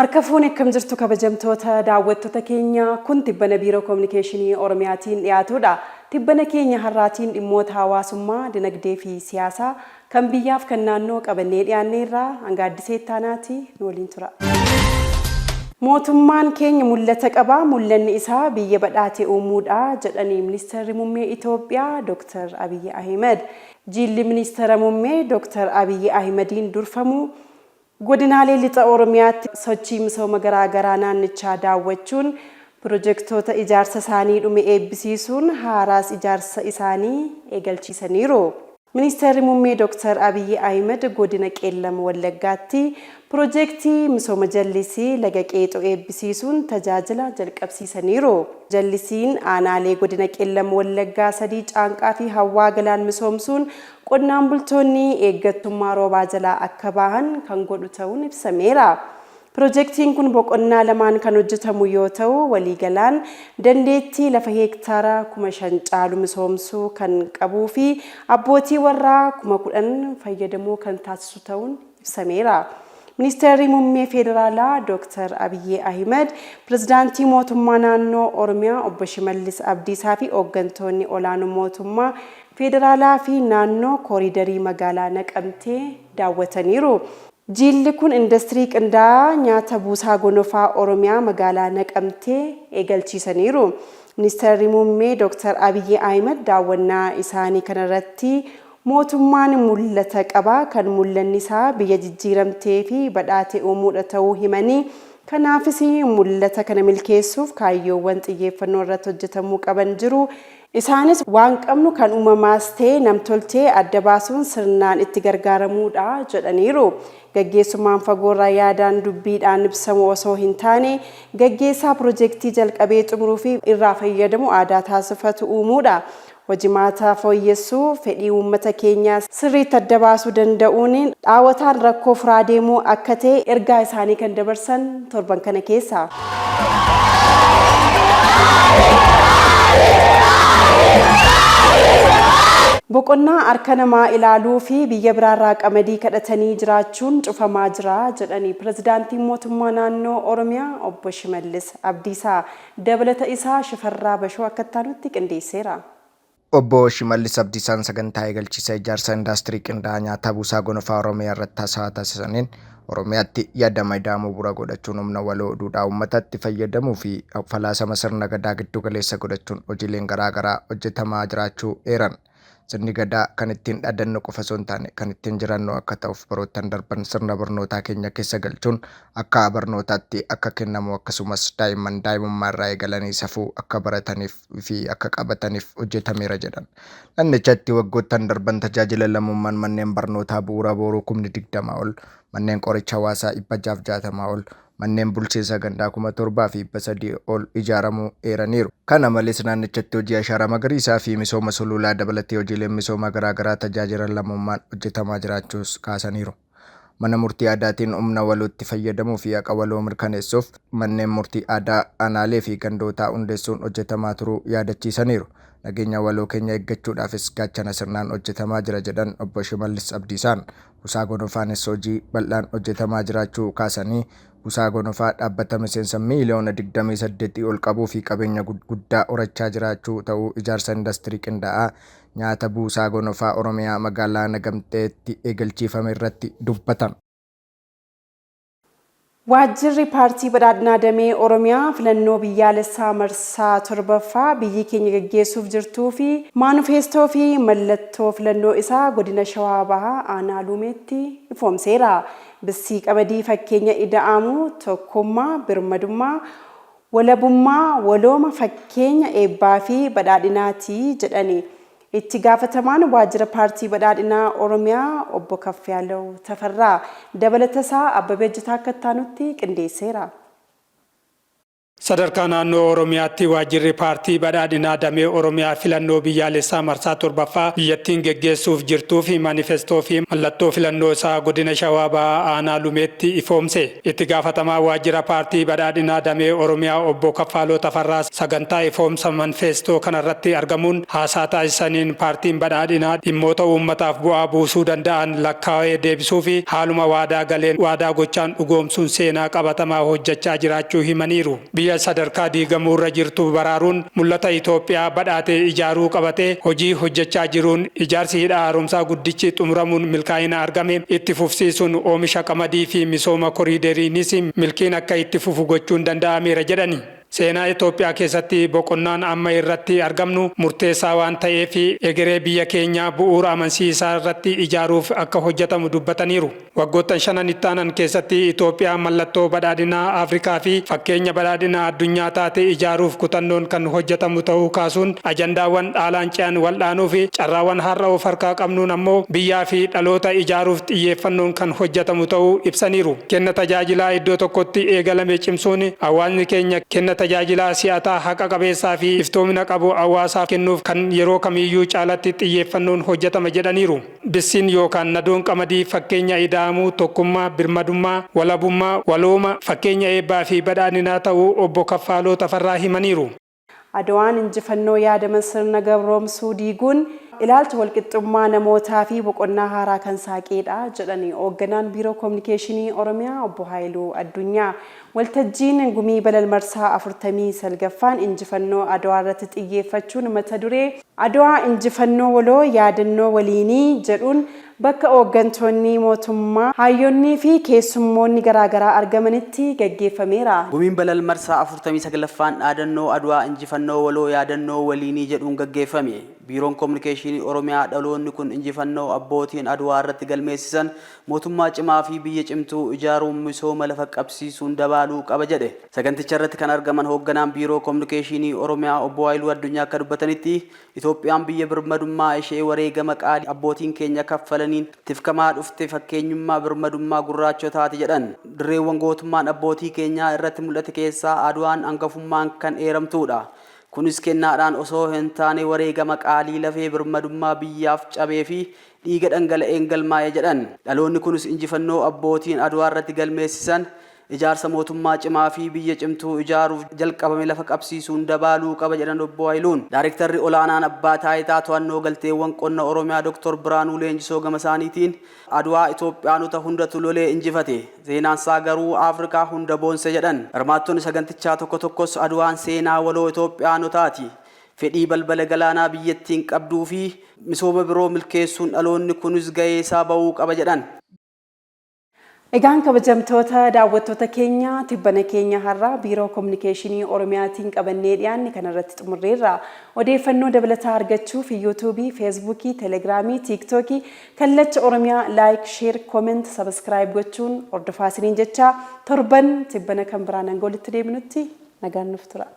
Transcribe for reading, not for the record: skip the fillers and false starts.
Harka fuune akkam jirtu kabajamtoota daawwattoota keenya kun tibbana biiroo kominikeeshinii Oromiyaatiin dhiyaatudha. Tibbana keenya har'aatiin dhimmoota hawaasummaa, dinagdee fi siyaasaa kan biyyaaf kan naannoo qabannee dhiyaanneerraa hanga addisee taanaati nu waliin tura. Mootummaan keenya mul'ata qaba, mul'anni isaa biyya badhaate uumuudha jedhanii ministeerri muummee Itoophiyaa Dr. Abiy Ahmed. Jilli ministeera muummee Dr. Abiy Ahmediin durfamu godinaalee lixa Oromiyaatti sochii misooma garaagaraa naannichaa daawwachuun piroojektota ijaarsa isaanii dhume eebbisiisuun haaraas ijaarsa isaanii eegalchiisaniiru. Ministeerri muummee Dr. Abiy Ahmed godina Qeellam Wallaggaatti piroojeektii misooma jallisii laga qeexoo eebbisiisuun tajaajila jalqabsiisaniiru. Jallisiin aanaalee godina Qeellam Wallaggaa 3 Caanqaa fi Hawwaa Galaan misoomsuun qonnaan bultoonni eeggattummaa roobaa jalaa akka bahan kan godhu ta'uun ibsameera. Piroojeektiin kun boqonnaa lamaan kan hojjetamu yoo ta'u waliigalaan dandeettii lafa heektaara 5,000 caalu misoomsuu kan qabuu fi abbootii warraa 10,000 fayyadamoo kan taasisu ta'uun ibsameera. Ministeerri muummee federaalaa Dr. Abiy Ahmed pirezidaantii mootummaa naannoo Oromiyaa obbo Shimallis Abdiisaa fi hooggantoonni olaanoo mootummaa federaalaa fi naannoo kooriidarii magaalaa Naqamtee daawwataniiru. Jilli kun industirii qindaa'aa nyaata buusaa gonofaa Oromiyaa magaalaa Naqamtee eegalchiisaniiru. Ministeerri muummee Dr. Abiy Ahmed daawwannaa isaanii kanarratti mootummaan mul'ata qaba, kan mul'anni isaa biyya jijjiiramtee fi badhaate uumuudha ta'uu himanii kanaafis mul'ata kana milkeessuuf kaayyoowwan xiyyeeffannoo irratti hojjetamuu qaban jiru. Isaanis waan qabnu kan uumamaas ta'e namtolchee adda baasuun sirnaan itti gargaaramuudha jedhaniiru. Gaggeessummaan fagoorraa yaadaan dubbiidhaan ibsamu osoo hin taane gaggeessaa piroojeektii jalqabee xumuruu fi irraa fayyadamu aadaa taasifatu uumuudha. Hojimaata fooyyessuu fedhii uummata keenyaa sirriitti adda baasuu danda'uun dhaawwataan rakkoo furaa deemuu akka ta'e ergaa isaanii kan dabarsan torban kana keessa. Boqonnaa harka namaa ilaaluu fi biyya biraarraa qamadii kadhatanii jiraachuun cufamaa jira jedhanii pirezidaantiin mootummaa naannoo Oromiyaa obbo Shimallis Abdiisaa dabalata isaa Shifarraa Bashoo akka taanutti qindeesseera. Obbo Shimallis Abdiisaan sagantaa eegalchiisa ijaarsa indaastirii qindaa'aa nyaataa buusaa gonofaa Oromiyaa irratti haasaa taasisaniin Oromiyaatti yaada maayidamuu bu'uura godhachuun humna waloo duudhaa uummatatti fayyadamuu fi falaasama sirna gadaa giddu galeessa godhachuun hojiileen garaagaraa hojjetamaa jiraachuu eeran. Sirni gadaa kan ittiin dhaadannu qofa osoo hin taane kan ittiin jiraannu akka ta'uuf baroottan darban sirna barnootaa keenya keessa galchuun akka barnootaatti akka kennamu akkasumas daa'imman daa'imummaa irraa eegalanii safuu akka barataniif fi akka qabataniif hojjetameera jedhan. Naannichatti waggoottan darban tajaajila lammummaan manneen barnootaa bu'uura booruu 20 ol, manneen qoricha hawaasaa 660 ol, manneen bulchiinsa gandaa 7,300 ol ijaaramuu eeraniiru. Kana malees naannichatti hojii ashaaraa magariisaa fi misooma sululaa dabalatee hojiileen misooma garaagaraa tajaajila lammummaan hojjetamaa jiraachuus kaasaniiru. Mana murtii aadaatiin humna walootti fayyadamuu fi haqa waloo mirkaneessuuf manneen murtii aadaa aanaalee fi gandootaa hundeessuun hojjetamaa turuu yaadachiisaniiru. Nageenya waloo keenya eeggachuudhaafis gaachana sirnaan hojjetamaa jira jedhan obbo Shimallis Abdiisaan. Buusaa gonofaanis hojii bal'aan hojjetamaa jiraachuu kaasanii buusaa gonofaa dhaabbata miseensa miiliyoona 28 ol qabuu fi qabeenya guddaa horachaa jiraachuu ta'uu ijaarsa indaastirii qindaa'aa nyaata buusaa gonofaa Oromiyaa magaalaa Naqamteetti eegalchiifame irratti dubbatan. Waajjirri paartii badhaadhinaa damee Oromiyaa filannoo biyyaalessaa marsaa 7ffaa biyyi keenya gaggeessuuf jirtuu fi maanifeestoo fi mallattoo filannoo isaa godina Shawaa Bahaa aanaa Luumeetti ifoomseera. Bissii qamadii fakkeenya ida'amuu tokkummaa, birmadummaa, walabummaa, walooma fakkeenya eebbaa fi badhaadhinaati jedhani. Itti gaafatamaan waajjira paartii badhaadhinaa Oromiyaa obbo Kaffiyaaloo Tafarraa dabalata isaa Abbabee Ejjitaa akka taanutti qindeesseera. Sadarkaa naannoo Oromiyaatti waajjirri paartii badhaadhinaa damee Oromiyaa filannoo biyyaalessaa marsaa torbaffaa biyyattiin geggeessuuf jirtuu fi manifestoo fi mallattoo filannoo isaa godina Shawaa Bahaa aanaa Lumeetti ifoomse. Itti gaafatamaa waajjira paartii badhaadhinaa damee Oromiyaa obbo Kaffaaloo Tafarraa sagantaa ifoomsa manifestoo kanarratti argamuun haasaa taasisaniin paartiin badhaadhinaa dhimmoota uummataaf bu'aa buusuu danda'an lakkaa'ee deebisuu fi haaluma waadaa galeen waadaa gochaan dhugoomsuun seenaa qabatamaa hojjechaa jiraachuu himaniiru. Sadarkaa diigamuurra jirtu baraaruun mul'ata Itoophiyaa badhaatee ijaaruu qabatee hojii hojjechaa jiruun ijaarsi hidha haaromsaa guddichi xumuramuun milkaa'ina argame itti fufsiisuun oomisha qamadii fi misooma koriideriinis milkiin akka itti fufu gochuun danda'ameera jedhani. Seenaa Itoophiyaa keessatti boqonnaan amma irratti argamnu murteessaa waan ta'eef egeree biyya keenyaa bu'uura amansiisaa irratti ijaaruuf akka hojjetamu dubbataniiru. Waggoottan 5 itti aanan keessatti Itoophiyaa mallattoo badhaadhinaa Afrikaa fi fakkeenya badhaadhinaa addunyaa taate ijaaruuf kutannoon kan hojjetamu ta'uu kaasuun ajandaawwan dhaalaan ce'an wal'aanuu fi carraawwan har'a of harkaa qabnuun ammoo biyyaa fi dhaloota ijaaruuf xiyyeeffannoon kan hojjetamu ta'uu ibsaniiru. Kenna tajaajilaa iddoo tokkotti eegalame cimsuun hawaasni keenya kenna tajaajilaa si'ataa haqa qabeessaa fi iftoomina qabu hawaasaaf kennuuf kan yeroo kamiyyuu caalatti xiyyeeffannoon hojjetama jedhaniiru. Bissiin yookaan nadoon qamadii fakkeenya ida'amuu tokkummaa birmadummaa walabummaa walooma fakkeenya eebbaa fi badhaadhinaa ta'uu obbo Kaffaaloo Tafarraa himaniiru. Adawaan injifannoo yaadama sirna gabroomsuu diiguun ilaalcha walqixxummaa namootaa fi boqonnaa haaraa kan saaqedha jedhanii hoogganaan biiroo koominikeeshinii Oromiyaa obbo Haayiluu Addunyaa. Waltajjiin gumii balal marsaa 49ffaan injifannoo Adawaa irratti xiyyeeffachuun mata duree Adawaa injifannoo waloo yaadannoo waliinii jedhuun bakka hooggantoonni mootummaa hayyoonnii fi keessummoonni garaagaraa argamanitti gaggeeffameera. Gumiin balal marsaa 49ffaan dhaadannoo Adawaa injifannoo waloo yaadannoo waliinii jedhuun gaggeeffame. Biiroon koominikeeshinii Oromiyaa dhaloonni kun injifannoo abbootiin Adawaa irratti galmeessisan mootummaa cimaa fi biyya cimtuu ijaaruun misooma lafa qabsiisuun dabaaluu qaba jedhe. Saganticha irratti kan argaman hoogganaan biiroo koominikeeshinii Oromiyaa obbo Haayiluu Addunyaa akka dubbatanitti Itoophiyaan biyya birmadummaa ishee wareegama qaalii abbootiin keenya kaffalaniin tifkamaa dhufte fakkeenyummaa birmadummaa gurraachotaati jedhan. Dirreewwan gootummaan abbootii keenyaa irratti mul'ate keessaa Adawaan hangafummaan kan eeramtuudha. Kunis kennaadhaan osoo hin taane wareegama qaalii lafee birmadummaa biyyaaf cabee fi dhiiga dhangala'een galmaa'e jedhan. Dhaloonni kunis injifannoo abbootiin Adawaa irratti galmeessisan ijaarsa mootummaa cimaa fi biyya cimtuu ijaaruuf jalqabame lafa qabsiisuun dabaaluu qaba jedhan obbo Haayiluun. Daarektarri olaanaan abbaa taayitaa to'annoo galteewwan qonna Oromiyaa Dr. Biraanuu Leenjisoo gama isaaniitiin Adawaa Itoophiyaanota hundatu lolee injifate. Seenaansaa garuu Afrikaa hunda boonse jedhan. Hirmaattonni sagantichaa tokko tokkos Adawaan seenaa waloo Itoophiyaanotaati. Fedhii balbala galaanaa biyyattiin qabduu fi misooma biroo milkeessuun dhaloonni kunis gahee isaa bahuu qaba jedhan. Egaan kabajamtoota daawwattoota keenya tibbana keenya har'aa biiroo koominikeeshinii Oromiyaatiin qabannee dhiyaanne kanarratti xumurreerra. Odeeffannoo dabalataa argachuuf yuutuubii, feesbuukii, teelegiraamii, tiiktookii kallacha Oromiyaa laayik, sheer, kooment, sabskiraayib gochuun hordofaa isiniin jecha torban tibbana kan biraan walitti deebinutti nagaan nuuf tura.